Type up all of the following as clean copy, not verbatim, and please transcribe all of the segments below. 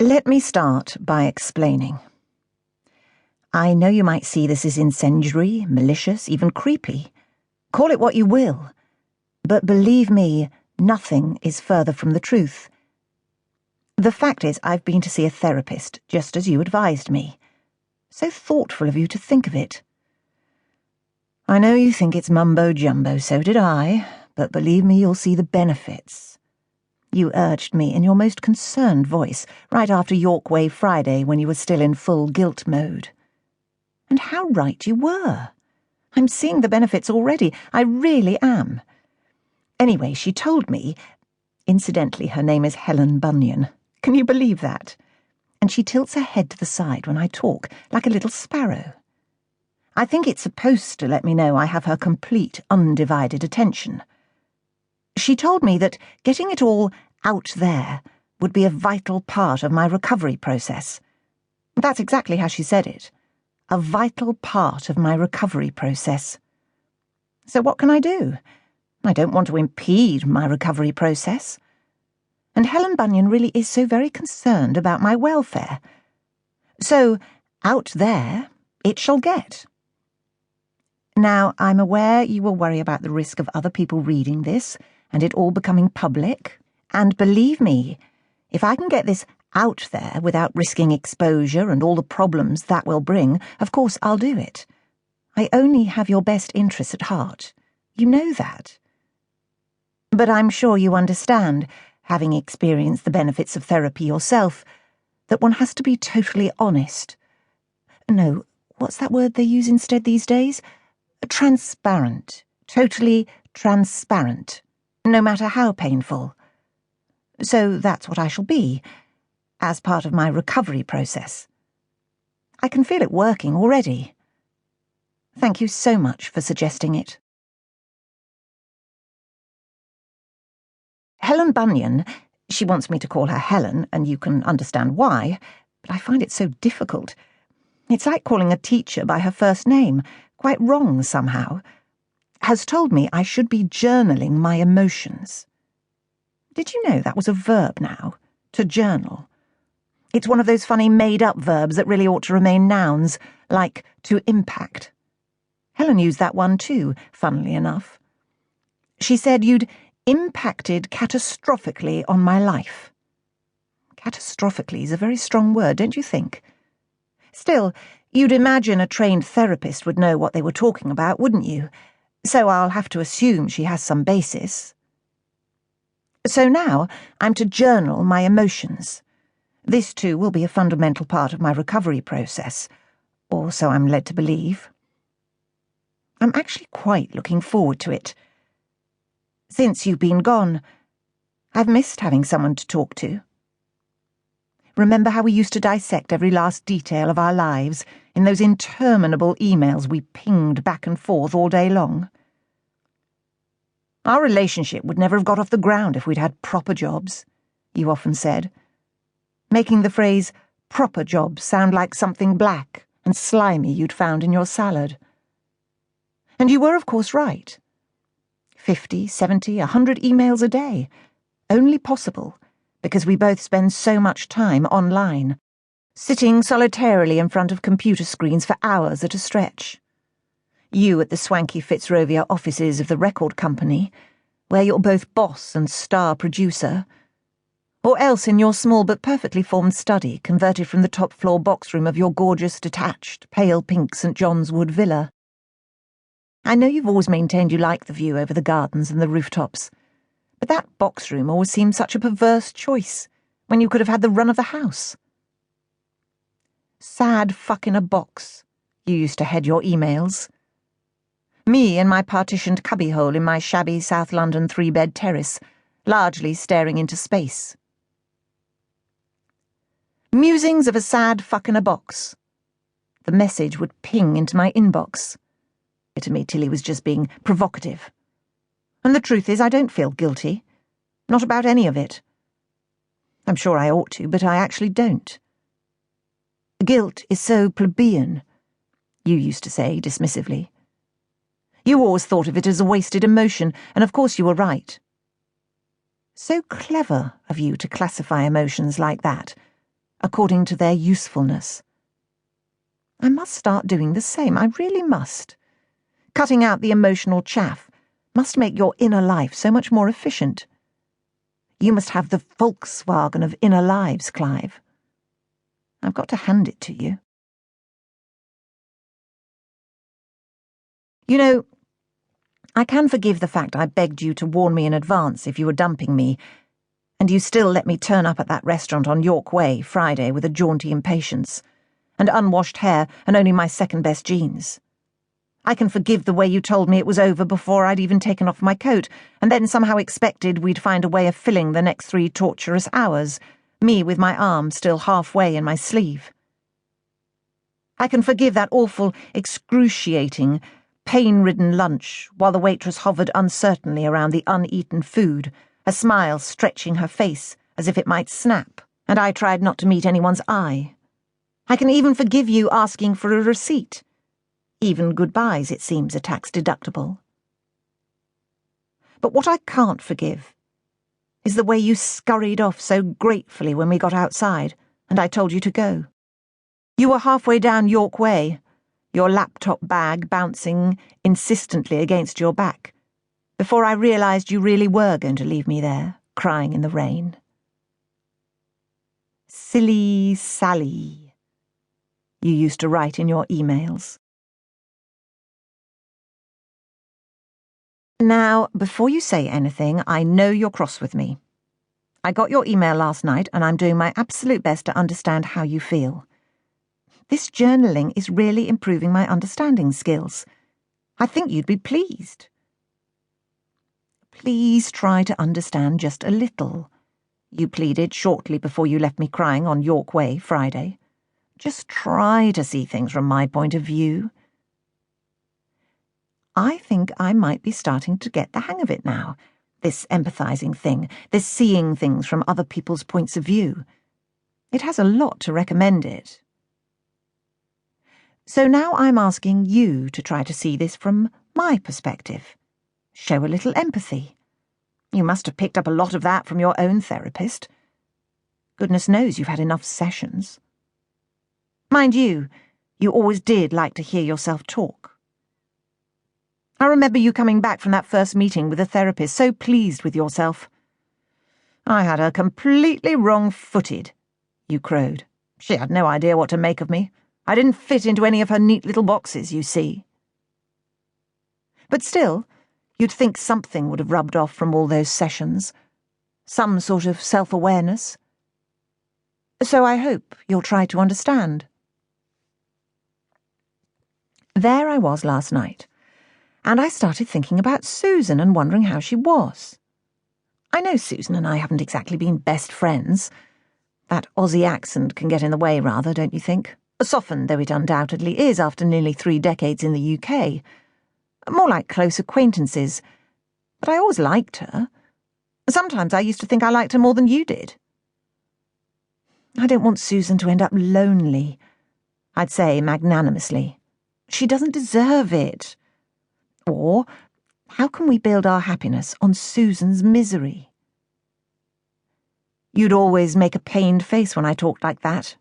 Let me start by explaining. I know you might see this as incendiary, malicious, even creepy. Call it what you will. But believe me, nothing is further from the truth. The fact is, I've been to see a therapist, just as you advised me. So thoughtful of you to think of it. I know you think it's mumbo-jumbo, so did I, but believe me, you'll see the benefits. You urged me in your most concerned voice, right after York Way Friday when you were still in full guilt mode. And how right you were. I'm seeing the benefits already. I really am. Anyway, she told me, incidentally, her name is Helen Bunyan. Can you believe that? And she tilts her head to the side when I talk, like a little sparrow. I think it's supposed to let me know I have her complete, undivided attention. She told me that getting it all out there would be a vital part of my recovery process. That's exactly how she said it. A vital part of my recovery process. So what can I do? I don't want to impede my recovery process. And Helen Bunyan really is so very concerned about my welfare. So, out there, it shall get. Now, I'm aware you will worry about the risk of other people reading this, and it all becoming public. And believe me, if I can get this out there without risking exposure and all the problems that will bring, of course I'll do it. I only have your best interests at heart. You know that. But I'm sure you understand, having experienced the benefits of therapy yourself, that one has to be totally honest. No, what's that word they use instead these days? Transparent. Totally transparent. No matter how painful. So that's what I shall be, as part of my recovery process. I can feel it working already. Thank you so much for suggesting it. Helen Bunyan, she wants me to call her Helen, and you can understand why, but I find it so difficult. It's like calling a teacher by her first name, quite wrong somehow. Has told me I should be journaling my emotions. Did you know that was a verb now? To journal. It's one of those funny made-up verbs that really ought to remain nouns, like to impact. Helen used that one too, funnily enough. She said you'd impacted catastrophically on my life. Catastrophically is a very strong word, don't you think? Still, you'd imagine a trained therapist would know what they were talking about, wouldn't you? So I'll have to assume she has some basis. So now I'm to journal my emotions. This too will be a fundamental part of my recovery process, or so I'm led to believe. I'm actually quite looking forward to it. Since you've been gone, I've missed having someone to talk to. Remember how we used to dissect every last detail of our lives in those interminable emails we pinged back and forth all day long? Our relationship would never have got off the ground if we'd had proper jobs, you often said, making the phrase proper jobs sound like something black and slimy you'd found in your salad. And you were, of course, right. 50, 70, 100 emails a day, only possible because we both spend so much time online, sitting solitarily in front of computer screens for hours at a stretch. You at the swanky Fitzrovia offices of the record company, where you're both boss and star producer, or else in your small but perfectly formed study converted from the top-floor box room of your gorgeous, detached, pale pink St. John's Wood villa. I know you've always maintained you like the view over the gardens and the rooftops, but that box room always seemed such a perverse choice when you could have had the run of the house. Sad fuck in a box, you used to head your emails. Me in my partitioned cubbyhole in my shabby South London 3-bed terrace, largely staring into space. Musings of a sad fuck in a box. The message would ping into my inbox. To me, Tilly was just being provocative. And the truth is, I don't feel guilty. Not about any of it. I'm sure I ought to, but I actually don't. Guilt is so plebeian, you used to say dismissively. You always thought of it as a wasted emotion, and of course you were right. So clever of you to classify emotions like that, according to their usefulness. I must start doing the same. I really must. Cutting out the emotional chaff must make your inner life so much more efficient. You must have the Volkswagen of inner lives, Clive. I've got to hand it to you. You know, I can forgive the fact I begged you to warn me in advance if you were dumping me, and you still let me turn up at that restaurant on York Way Friday with a jaunty impatience, and unwashed hair and only my second-best jeans. I can forgive the way you told me it was over before I'd even taken off my coat, and then somehow expected we'd find a way of filling the next 3 torturous hours, me with my arm still halfway in my sleeve. I can forgive that awful, excruciating, pain-ridden lunch while the waitress hovered uncertainly around the uneaten food, a smile stretching her face as if it might snap, and I tried not to meet anyone's eye. I can even forgive you asking for a receipt. Even goodbyes, it seems, are tax-deductible. But what I can't forgive is the way you scurried off so gratefully when we got outside and I told you to go. You were halfway down York Way, your laptop bag bouncing insistently against your back, before I realised you really were going to leave me there, crying in the rain. Silly Sally, you used to write in your emails. Now, before you say anything, I know you're cross with me. I got your email last night, and I'm doing my absolute best to understand how you feel. This journaling is really improving my understanding skills. I think you'd be pleased. Please try to understand just a little, you pleaded shortly before you left me crying on York Way Friday. Just try to see things from my point of view. I think I might be starting to get the hang of it now, this empathizing thing, this seeing things from other people's points of view. It has a lot to recommend it. So now I'm asking you to try to see this from my perspective. Show a little empathy. You must have picked up a lot of that from your own therapist. Goodness knows you've had enough sessions. Mind you, you always did like to hear yourself talk. I remember you coming back from that first meeting with a therapist so pleased with yourself. I had her completely wrong-footed, you crowed. She had no idea what to make of me. I didn't fit into any of her neat little boxes, you see. But still, you'd think something would have rubbed off from all those sessions. Some sort of self-awareness. So I hope you'll try to understand. There I was last night, and I started thinking about Susan and wondering how she was. I know Susan and I haven't exactly been best friends. That Aussie accent can get in the way rather, don't you think? Softened though it undoubtedly is after nearly 3 decades in the UK. More like close acquaintances. But I always liked her. Sometimes I used to think I liked her more than you did. I don't want Susan to end up lonely. I'd say magnanimously. She doesn't deserve it. Or, how can we build our happiness on Susan's misery? You'd always make a pained face when I talked like that.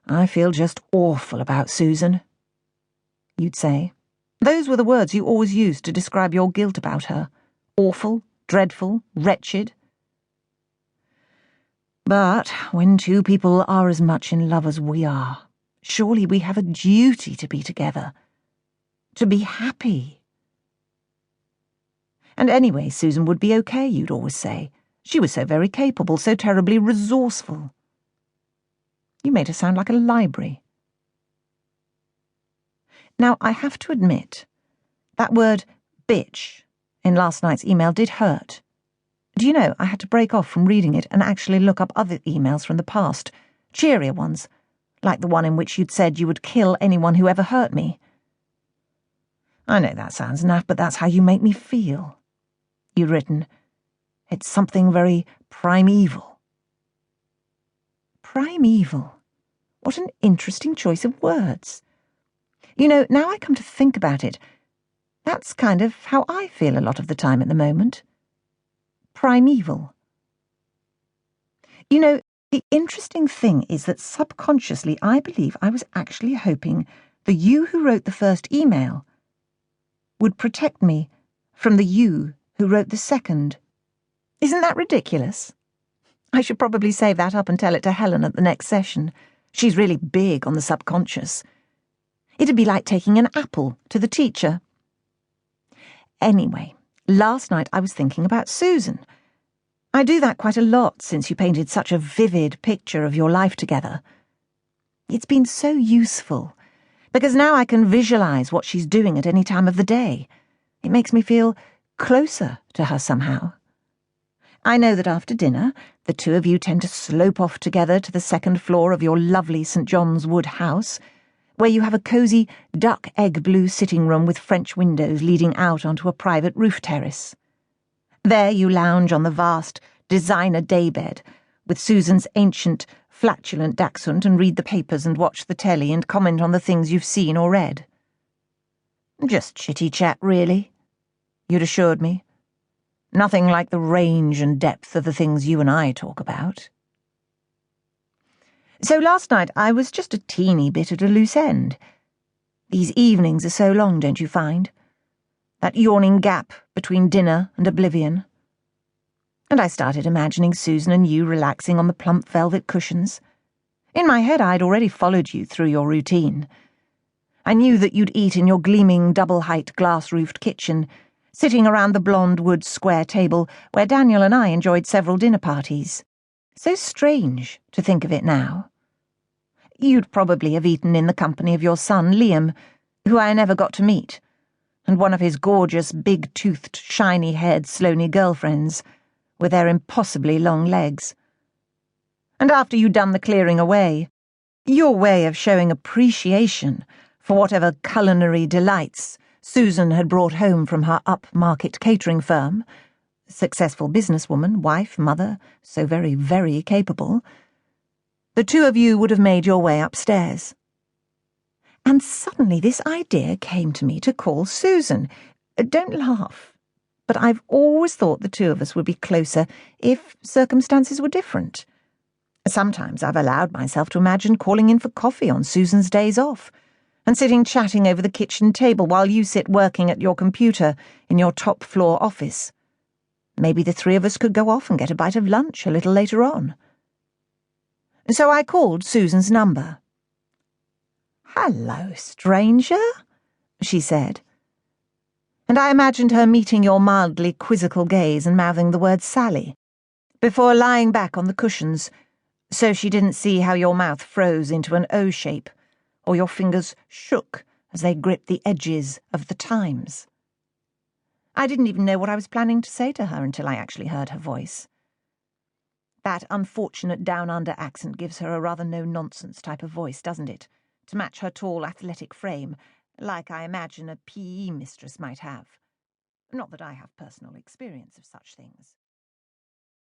I feel just awful about Susan, you'd say. Those were the words you always used to describe your guilt about her. Awful, dreadful, wretched. But when 2 people are as much in love as we are, surely we have a duty to be together. To be happy. And anyway, Susan would be okay, you'd always say. She was so very capable, so terribly resourceful. You made her sound like a library. Now, I have to admit, that word bitch in last night's email did hurt. Do you know, I had to break off from reading it and actually look up other emails from the past, cheerier ones, like the one in which you'd said you would kill anyone who ever hurt me. I know that sounds naff, but that's how you make me feel. You'd written, it's something very primeval. Primeval. What an interesting choice of words. You know, now I come to think about it, that's kind of how I feel a lot of the time at the moment. Primeval. You know, The interesting thing is that subconsciously I believe I was actually hoping the you who wrote the first email would protect me from the you who wrote the second. Isn't that ridiculous? I should probably save that up and tell it to Helen at the next session. She's really big on the subconscious. It'd be like taking an apple to the teacher. Anyway, last night I was thinking about Susan. I do that quite a lot since you painted such a vivid picture of your life together. It's been so useful, because now I can visualize what she's doing at any time of the day. It makes me feel closer to her somehow. I know that after dinner, the two of you tend to slope off together to the second floor of your lovely St. John's Wood house, where you have a cosy duck-egg blue sitting room with French windows leading out onto a private roof terrace. There you lounge on the vast designer daybed with Susan's ancient, flatulent dachshund and read the papers and watch the telly and comment on the things you've seen or read. Just chitty chat, really, you'd assured me. Nothing like the range and depth of the things you and I talk about. So last night I was just a teeny bit at a loose end. These evenings are so long, don't you find? That yawning gap between dinner and oblivion. And I started imagining Susan and you relaxing on the plump velvet cushions. In my head I'd already followed you through your routine. I knew that you'd eat in your gleaming double-height glass-roofed kitchen, sitting around the blonde wood square table where Daniel and I enjoyed several dinner parties. So strange to think of it now. You'd probably have eaten in the company of your son, Liam, who I never got to meet, and one of his gorgeous, big-toothed, shiny-haired Sloaney girlfriends, with their impossibly long legs. And after you'd done the clearing away, your way of showing appreciation for whatever culinary delights Susan had brought home from her upmarket catering firm, successful businesswoman, wife, mother, so very, very capable, the two of you would have made your way upstairs. And suddenly this idea came to me to call Susan. Don't laugh, but I've always thought the two of us would be closer if circumstances were different. Sometimes I've allowed myself to imagine calling in for coffee on Susan's days off, and sitting chatting over the kitchen table while you sit working at your computer in your top-floor office. Maybe the three of us could go off and get a bite of lunch a little later on. So I called Susan's number. "Hello, stranger," she said. And I imagined her meeting your mildly quizzical gaze and mouthing the word Sally, before lying back on the cushions, so she didn't see how your mouth froze into an O shape, or your fingers shook as they gripped the edges of the Times. I didn't even know what I was planning to say to her until I actually heard her voice. That unfortunate down-under accent gives her a rather no-nonsense type of voice, doesn't it? To match her tall, athletic frame, like I imagine a PE mistress might have. Not that I have personal experience of such things.